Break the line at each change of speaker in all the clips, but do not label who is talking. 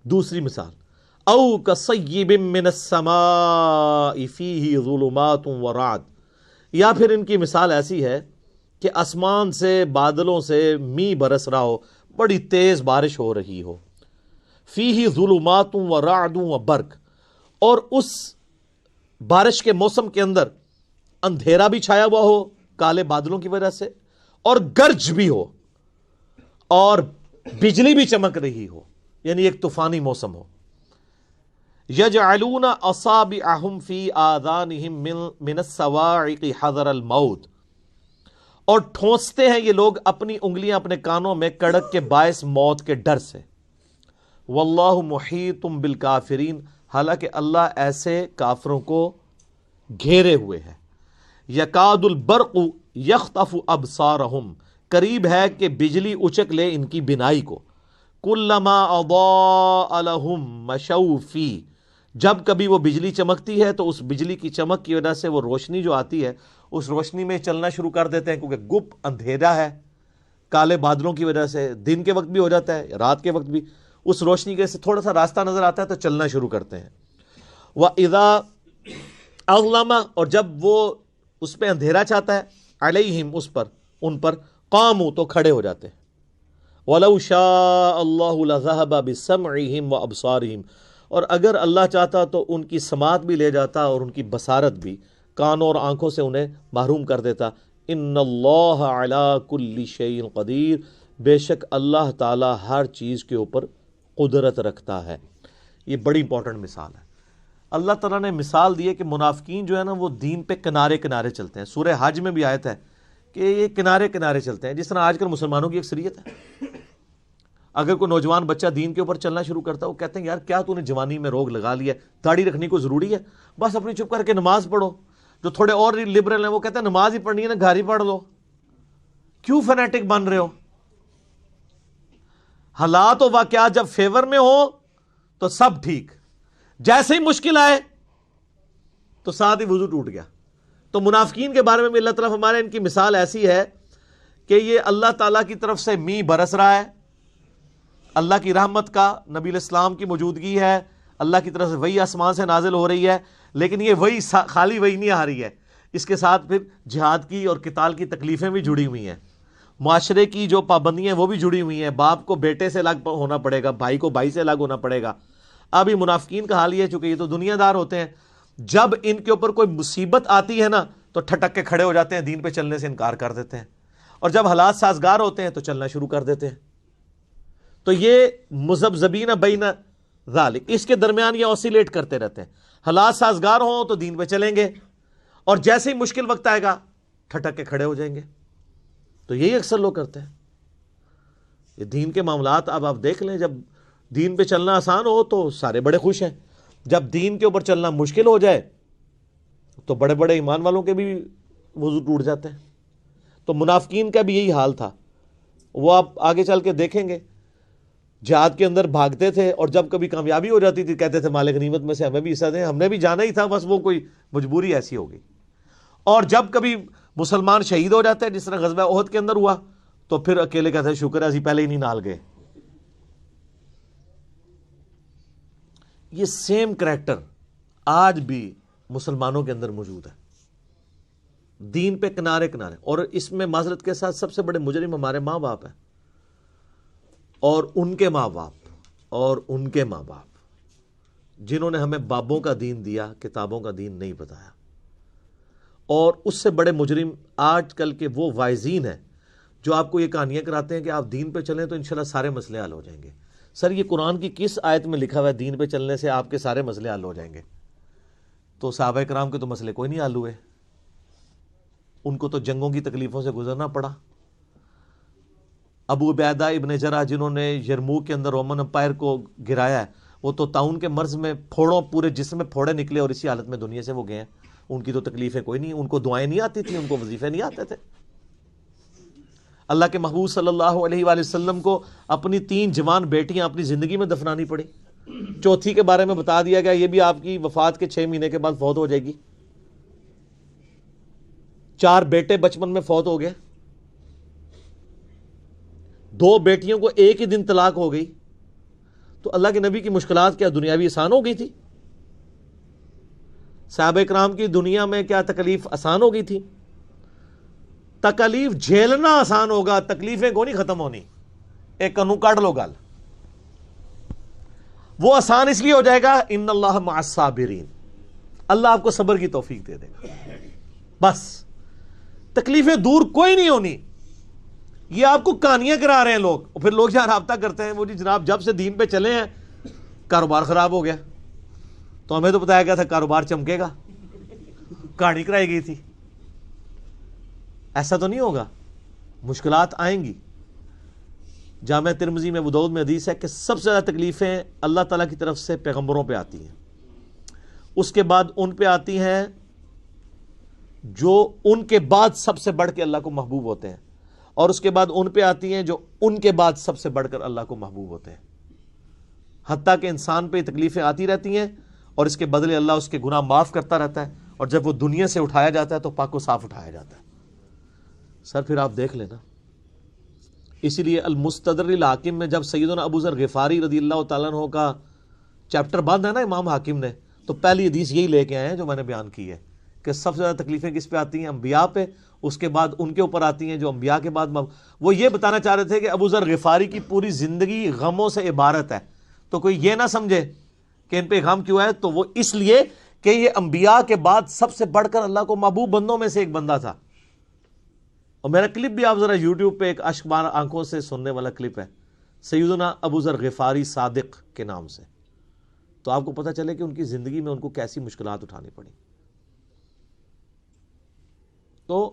دوسری مثال او کصیب من السماء فیہ ظلمات ورعد، یا پھر ان کی مثال ایسی ہے کہ آسمان سے بادلوں سے می برس رہا ہو، بڑی تیز بارش ہو رہی ہو، فیہ ظلمات ورعد وبرق، اور اس بارش کے موسم کے اندر اندھیرا بھی چھایا ہوا ہو کالے بادلوں کی وجہ سے، اور گرج بھی ہو، اور بجلی بھی چمک رہی ہو، یعنی ایک طوفانی موسم ہو۔ یجعلون اصابعہم فی آذانہم من الصواعق حذر الموت، اور ٹھونستے ہیں یہ لوگ اپنی انگلیاں اپنے کانوں میں کڑک کے باعث موت کے ڈر سے۔ واللہ محیط بالکافرین، حالانکہ اللہ ایسے کافروں کو گھیرے ہوئے ہے۔ یکاد البرق یخطف ابصارہم، قریب ہے کہ بجلی اچک لے ان کی بینائی کو۔ کلما اضاء لہم مشوا فیہ، جب کبھی وہ بجلی چمکتی ہے تو اس بجلی کی چمک کی وجہ سے وہ روشنی جو آتی ہے اس روشنی میں چلنا شروع کر دیتے ہیں، کیونکہ گپ اندھیرا ہے کالے بادلوں کی وجہ سے، دن کے وقت بھی ہو جاتا ہے رات کے وقت بھی، اس روشنی کے سے تھوڑا سا راستہ نظر آتا ہے تو چلنا شروع کرتے ہیں۔ وَإِذَا اظلم، اور جب وہ اس پہ اندھیرا چاہتا ہے، علیہم، اس پر، ان پر، قاموا، تو کھڑے ہو جاتے ہیں۔ وَلَوْ شَاءَ اللَّهُ لَذَهَبَ بِسَمْعِهِمْ وَأَبْصَارِهِمْ، اور اگر اللہ چاہتا تو ان کی سماعت بھی لے جاتا اور ان کی بصارت بھی، کانوں اور آنکھوں سے انہیں محروم کر دیتا۔ ان اللہ علی کل شیء قدیر، بے شک اللہ تعالی ہر چیز کے اوپر قدرت رکھتا ہے۔ یہ بڑی امپورٹنٹ مثال ہے۔ اللہ تعالیٰ نے مثال دی ہے کہ منافقین جو ہے نا وہ دین پہ کنارے کنارے چلتے ہیں۔ سورہ حج میں بھی آیت ہے کہ یہ کنارے کنارے چلتے ہیں، جس طرح آج کل مسلمانوں کی اکثریت ہے۔ اگر کوئی نوجوان بچہ دین کے اوپر چلنا شروع کرتا ہے، وہ کہتے ہیں یار کیا تو نے جوانی میں روگ لگا لیا ہے، داڑھی رکھنی کو ضروری ہے، بس اپنی چپ کر کے نماز پڑھو۔ جو تھوڑے اور لبرل ہیں وہ کہتے ہیں نماز ہی پڑھنی ہے نا، گھر ہی پڑھ لو، کیوں فنیٹک بن رہے ہو؟ حالات و واقعات جب فیور میں ہو تو سب ٹھیک، جیسے ہی مشکل آئے تو ساتھ ہی وضو ٹوٹ گیا۔ تو منافقین کے بارے میں بھی اللہ تعالیٰ ہمارے ان کی مثال ایسی ہے کہ یہ اللہ تعالیٰ کی طرف سے می برس رہا ہے، اللہ کی رحمت کا، نبی علیہ السلام کی موجودگی ہے، اللہ کی طرف سے وحی آسمان سے نازل ہو رہی ہے، لیکن یہ وحی خالی وحی نہیں آ رہی ہے، اس کے ساتھ پھر جہاد کی اور قتال کی تکلیفیں بھی جڑی ہوئی ہیں، معاشرے کی جو پابندیاں ہیں وہ بھی جڑی ہوئی ہیں، باپ کو بیٹے سے الگ ہونا پڑے گا، بھائی کو بھائی سے الگ ہونا پڑے گا۔ اب یہ منافقین کا حال یہ ہے، چونکہ یہ تو دنیا دار ہوتے ہیں، جب ان کے اوپر کوئی مصیبت آتی ہے نا تو ٹھٹک کے کھڑے ہو جاتے ہیں، دین پہ چلنے سے انکار کر دیتے ہیں، اور جب حالات سازگار ہوتے ہیں تو چلنا شروع کر دیتے ہیں۔ تو یہ مذبذبین بین ذالک، اس کے درمیان یہ اوسیلیٹ کرتے رہتے ہیں، حالات سازگار ہوں تو دین پہ چلیں گے، اور جیسے ہی مشکل وقت آئے گا ٹھٹک کے کھڑے ہو جائیں گے۔ تو یہی اکثر لوگ کرتے ہیں یہ دین کے معاملات۔ اب آپ دیکھ لیں، جب دین پہ چلنا آسان ہو تو سارے بڑے خوش ہیں، جب دین کے اوپر چلنا مشکل ہو جائے تو بڑے بڑے ایمان والوں کے بھی وضو ٹوٹ جاتے ہیں۔ تو منافقین کا بھی یہی حال تھا، وہ آپ آگے چل کے دیکھیں گے، جہاد کے اندر بھاگتے تھے، اور جب کبھی کامیابی ہو جاتی تھی کہتے تھے مال غنیمت میں سے ہمیں بھی حصہ دیں، ہم نے بھی جانا ہی تھا، بس وہ کوئی مجبوری ایسی ہو گئی۔ اور جب کبھی مسلمان شہید ہو جاتے ہیں، جس طرح غزوہ احد کے اندر ہوا، تو پھر اکیلے کہتے ہیں شکر ہے اسی پہلے ہی نہیں نال گئے۔ یہ سیم کریکٹر آج بھی مسلمانوں کے اندر موجود ہے، دین پہ کنارے کنارے، اور اس میں معذرت کے ساتھ سب سے بڑے مجرم ہمارے ماں باپ ہیں، اور ان کے ماں باپ، اور ان کے ماں باپ، جنہوں نے ہمیں بابوں کا دین دیا، کتابوں کا دین نہیں بتایا۔ اور اس سے بڑے مجرم آج کل کے وہ واعظین ہیں جو آپ کو یہ کہانیاں کراتے ہیں کہ آپ دین پہ چلیں تو انشاءاللہ سارے مسئلے حل ہو جائیں گے۔ سر یہ قرآن کی کس آیت میں لکھا ہوا ہے دین پہ چلنے سے آپ کے سارے مسئلے حل ہو جائیں گے؟ تو صحابہ کرام کے تو مسئلے کوئی نہیں حل ہوئے، ان کو تو جنگوں کی تکلیفوں سے گزرنا پڑا۔ ابو عبیدہ ابن جرح جنہوں نے یرموک کے اندر رومن امپائر کو گرایا ہے، وہ تو طاعون کے مرض میں پھوڑوں، پورے جسم میں پھوڑے نکلے اور اسی حالت میں دنیا سے وہ گئے ہیں۔ ان کی تو تکلیفیں کوئی نہیں، ان کو دعائیں نہیں آتی تھیں، ان کو وظیفے نہیں آتے تھے۔ اللہ کے محبوب صلی اللہ علیہ وآلہ وسلم کو اپنی 3 جوان بیٹیاں اپنی زندگی میں دفنانی پڑی، چوتھی کے بارے میں بتا دیا گیا یہ بھی آپ کی وفات کے 6 مہینے کے بعد فوت ہو جائے گی۔ 4 بیٹے بچپن میں فوت ہو گئے، 2 بیٹیوں کو ایک ہی دن طلاق ہو گئی۔ تو اللہ کے نبی کی مشکلات کیا دنیاوی آسان ہو گئی تھی؟ صحابہ کرام کی دنیا میں کیا تکلیف آسان ہو گئی تھی؟ تکلیف جھیلنا آسان ہوگا، تکلیفیں کو نہیں ختم ہونی. ایک کنو کاٹ لو گل، وہ آسان اس لیے ہو جائے گا ان اللہ مع الصابرین، اللہ آپ کو صبر کی توفیق دے دے گا. بس تکلیفیں دور کوئی نہیں ہونی. یہ آپ کو کہانیاں کرا رہے ہیں لوگ، اور پھر لوگ جہاں رابطہ کرتے ہیں وہ جی جناب جب سے دین پہ چلے ہیں کاروبار خراب ہو گیا. تو ہمیں تو بتایا گیا تھا کاروبار چمکے گا، کہانی کرائی گئی تھی. ایسا تو نہیں ہوگا، مشکلات آئیں گی. جامع ترمذی میں ابو داؤد میں حدیث ہے کہ سب سے زیادہ تکلیفیں اللہ تعالیٰ کی طرف سے پیغمبروں پہ آتی ہیں، اس کے بعد ان پہ آتی ہیں جو ان کے بعد سب سے بڑھ کے اللہ کو محبوب ہوتے ہیں، اور اس کے بعد ان پہ آتی ہیں جو ان کے بعد سب سے بڑھ کر اللہ کو محبوب ہوتے ہیں. حتیٰ کہ انسان پہ تکلیفیں آتی رہتی ہیں اور اس کے بدلے اللہ اس کے گناہ معاف کرتا رہتا ہے، اور جب وہ دنیا سے اٹھایا جاتا ہے تو پاک و صاف اٹھایا جاتا ہے. سر پھر آپ دیکھ لینا، اسی لیے المستدرک الحاکم میں جب سیدنا ابو ذر غفاری رضی اللہ تعالیٰ عنہ کا چیپٹر بند ہے نا امام حاکم نے، تو پہلی حدیث یہی لے کے آئے ہیں جو میں نے بیان کی ہے کہ سب سے زیادہ تکلیفیں کس پہ آتی ہیں؟ انبیاء پہ، اس کے بعد ان کے اوپر آتی ہیں جو انبیاء کے بعد وہ یہ بتانا چاہ رہے تھے کہ ابو ذر غفاری کی پوری زندگی غموں سے عبارت ہے. تو کوئی یہ نہ سمجھے کہ ان پہ غم کیوں ہے، تو وہ اس لیے کہ یہ انبیاء کے بعد سب سے بڑھ کر اللہ کو محبوب بندوں میں سے ایک بندہ تھا. اور میرا کلپ بھی آپ ذرا یوٹیوب پہ ایک اشک بار آنکھوں سے سننے والا کلپ ہے سیدنا ابو ذر غفاری صادق کے نام سے، تو آپ کو پتہ چلے کہ ان کی زندگی میں ان کو کیسی مشکلات اٹھانی پڑی. تو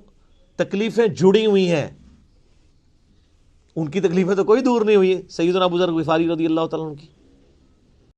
تکلیفیں جڑی ہوئی ہیں، ان کی تکلیفیں تو کوئی دور نہیں ہوئی. سیدنا ابو ذر غفاری رضی اللہ تعالیٰ عنہ کی